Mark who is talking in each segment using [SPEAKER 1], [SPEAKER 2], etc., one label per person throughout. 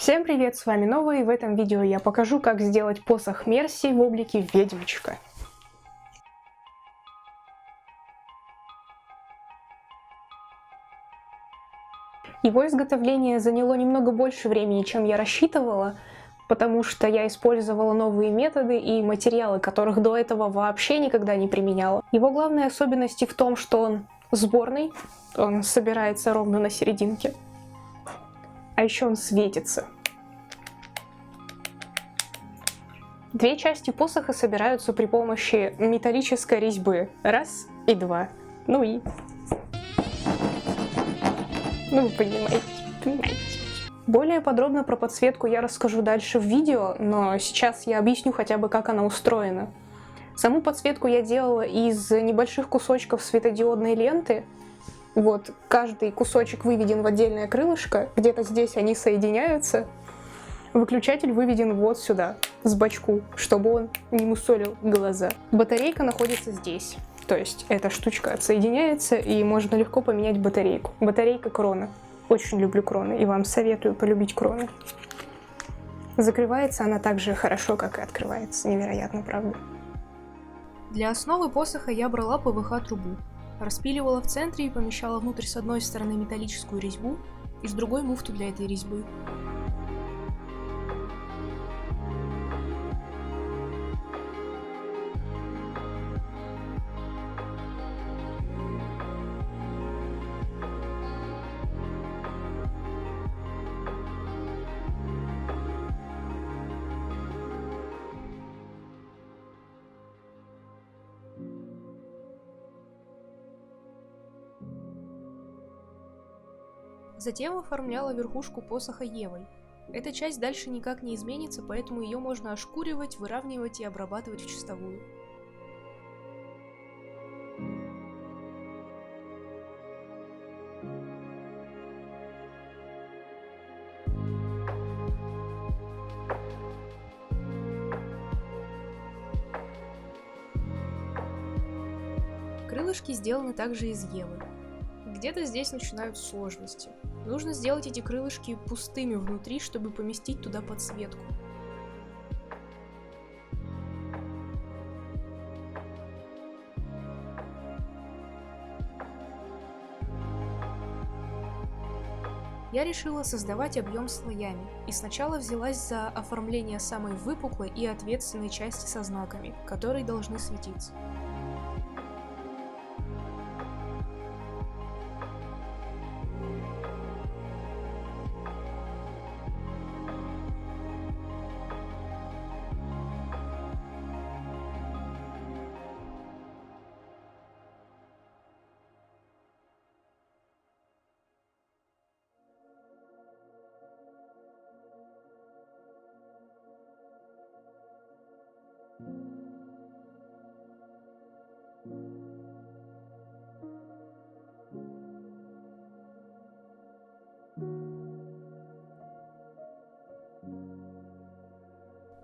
[SPEAKER 1] Всем привет, с вами Нова, и в этом видео я покажу, как сделать посох Мерси в облике ведьмочка. Его изготовление заняло немного больше времени, чем я рассчитывала, потому что я использовала новые методы и материалы, которых до этого вообще никогда не применяла. Его главная особенность в том, что он сборный, он собирается ровно на серединке, а еще он светится. Две части посоха собираются при помощи металлической резьбы. Раз и два. Ну вы понимаете. Более подробно про подсветку я расскажу дальше в видео, но сейчас я объясню хотя бы, как она устроена. Саму подсветку я делала из небольших кусочков светодиодной ленты. Вот, каждый кусочек выведен в отдельное крылышко, где-то здесь они соединяются. Выключатель выведен вот сюда, с бочку, чтобы он не мусолил глаза. Батарейка находится здесь, то есть эта штучка отсоединяется, и можно легко поменять батарейку. Батарейка крона. Очень люблю кроны, и вам советую полюбить кроны. Закрывается она так же хорошо, как и открывается. Невероятно, правда?
[SPEAKER 2] Для основы посоха я брала ПВХ-трубу, распиливала в центре и помещала внутрь с одной стороны металлическую резьбу и с другой муфту для этой резьбы. Затем оформляла верхушку посоха Евой. Эта часть дальше никак не изменится, поэтому ее можно ошкуривать, выравнивать и обрабатывать в чистовую. Крылышки сделаны также из Евы. Где-то здесь начинаются сложности. Нужно сделать эти крылышки пустыми внутри, чтобы поместить туда подсветку. Я решила создавать объем слоями, и сначала взялась за оформление самой выпуклой и ответственной части со знаками, которые должны светиться.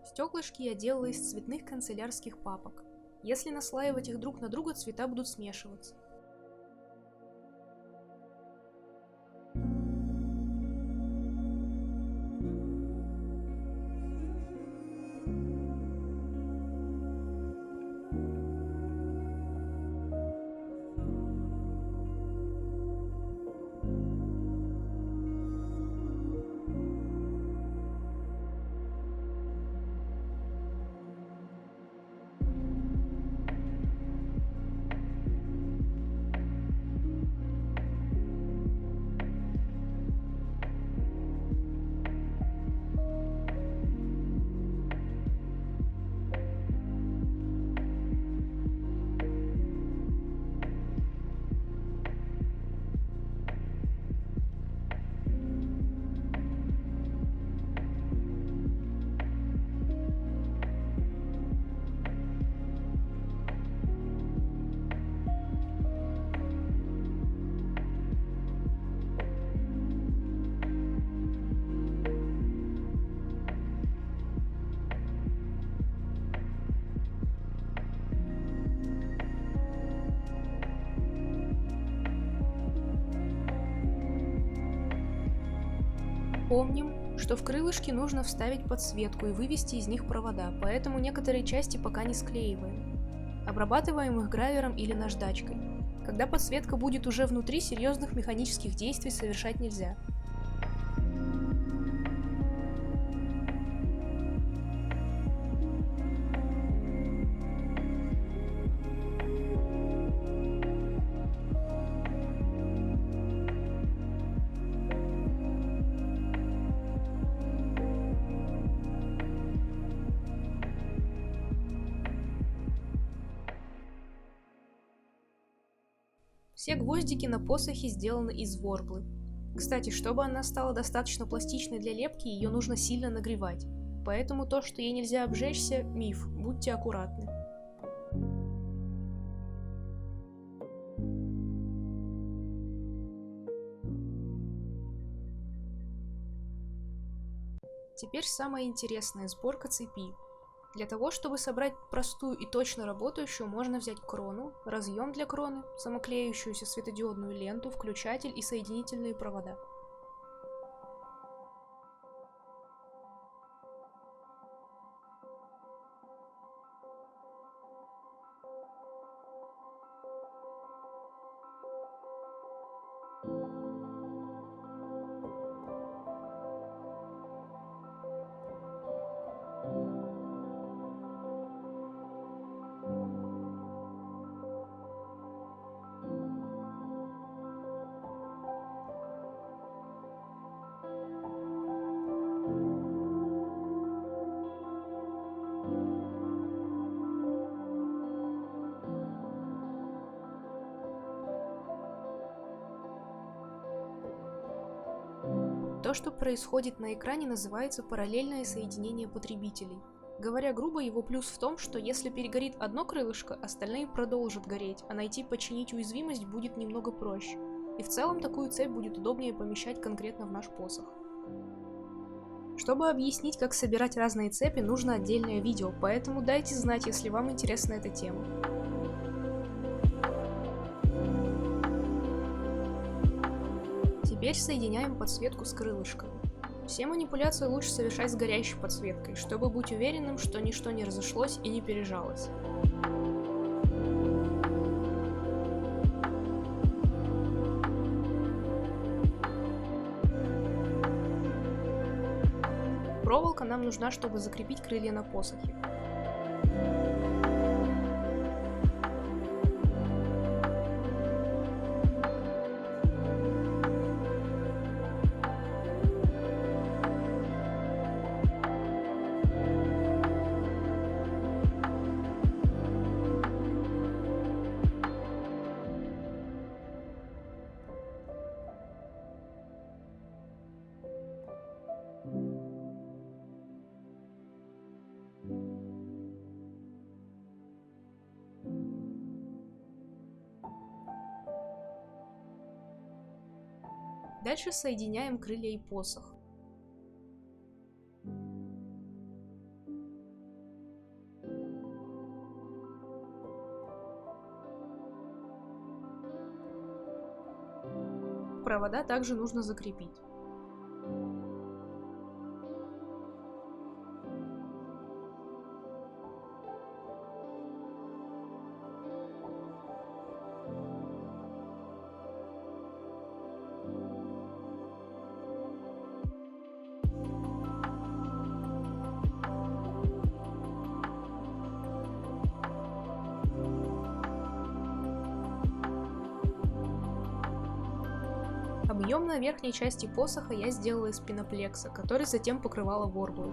[SPEAKER 2] Стеклышки я делала из цветных канцелярских папок. Если наслаивать их друг на друга, цвета будут смешиваться. Помним, что в крылышки нужно вставить подсветку и вывести из них провода, поэтому некоторые части пока не склеиваем. Обрабатываем их гравером или наждачкой. Когда подсветка будет уже внутри, серьезных механических действий совершать нельзя. Все гвоздики на посохе сделаны из ворглы. Кстати, чтобы она стала достаточно пластичной для лепки, ее нужно сильно нагревать. Поэтому то, что ей нельзя обжечься, миф, будьте аккуратны. Теперь самое интересное – сборка цепи. Для того, чтобы собрать простую и точно работающую, можно взять крону, разъем для кроны, самоклеющуюся светодиодную ленту, включатель и соединительные провода. То, что происходит на экране, называется параллельное соединение потребителей. Говоря грубо, его плюс в том, что если перегорит одно крылышко, остальные продолжат гореть, а найти починить уязвимость будет немного проще. И в целом такую цепь будет удобнее помещать конкретно в наш посох. Чтобы объяснить, как собирать разные цепи, нужно отдельное видео, поэтому дайте знать, если вам интересна эта тема. Теперь соединяем подсветку с крылышками. Все манипуляции лучше совершать с горящей подсветкой, чтобы быть уверенным, что ничто не разошлось и не пережалось. Проволока нам нужна, чтобы закрепить крылья на посохе. Дальше соединяем крылья и посох. Провода также нужно закрепить. Объем на верхней части посоха я сделала из пеноплекса, который затем покрывала ворглой.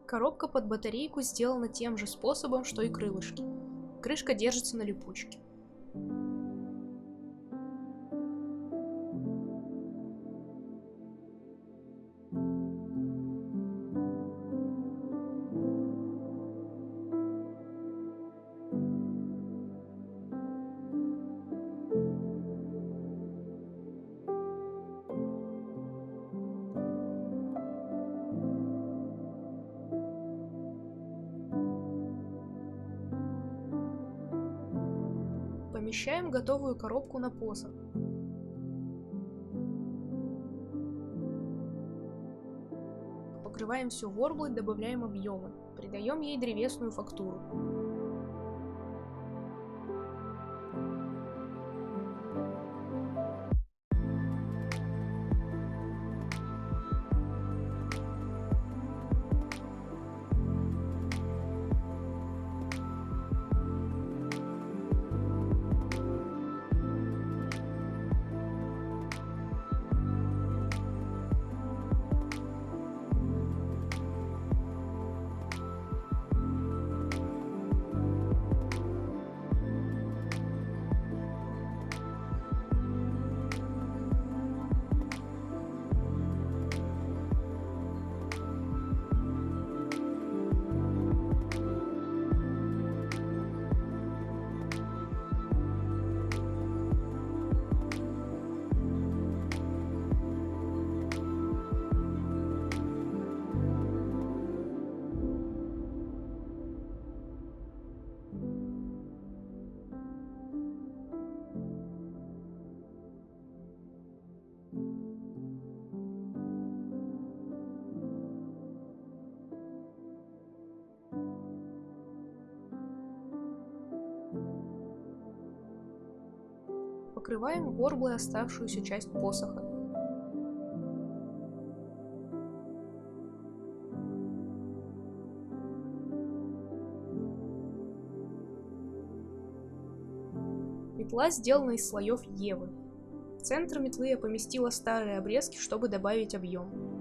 [SPEAKER 2] Коробка под батарейку сделана тем же способом, что и крылышки. Крышка держится на липучке. Помещаем готовую коробку на посох. Покрываем все ворблой, добавляем объемы. Придаем ей древесную фактуру. Покрываем ворблой оставшуюся часть посоха. Метла сделана из слоев Евы. В центр метлы я поместила старые обрезки, чтобы добавить объем.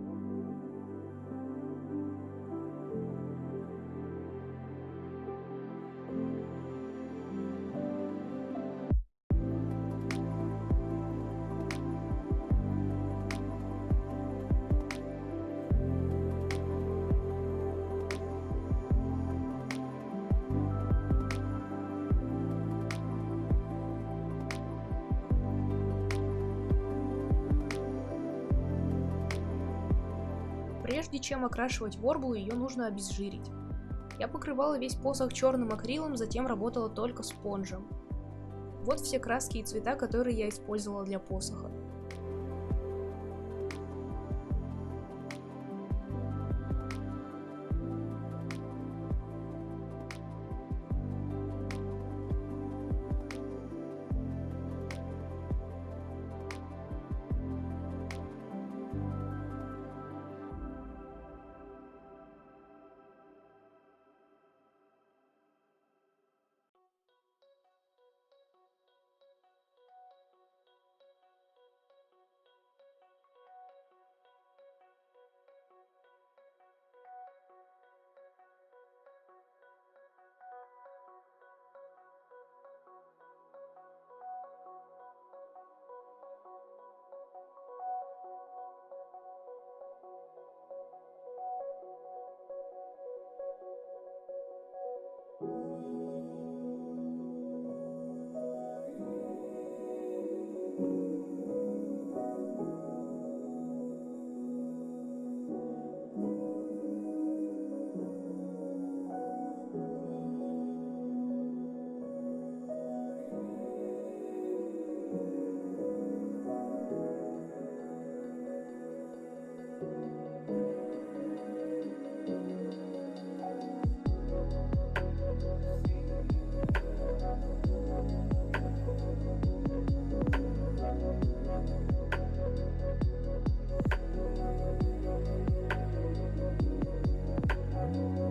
[SPEAKER 2] Прежде чем окрашивать ворблу, ее нужно обезжирить. Я покрывала весь посох черным акрилом, затем работала только спонжем. Вот все краски и цвета, которые я использовала для посоха.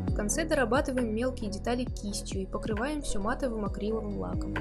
[SPEAKER 2] В конце дорабатываем мелкие детали кистью и покрываем все матовым акриловым лаком.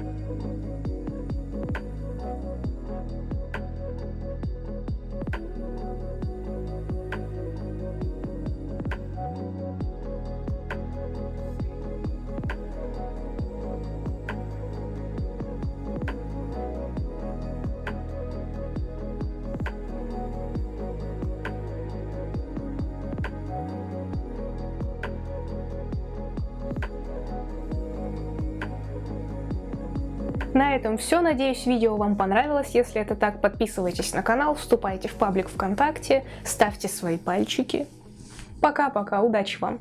[SPEAKER 1] На этом все. Надеюсь, видео вам понравилось. Если это так, подписывайтесь на канал, вступайте в паблик ВКонтакте, ставьте свои пальчики. Пока-пока, удачи вам!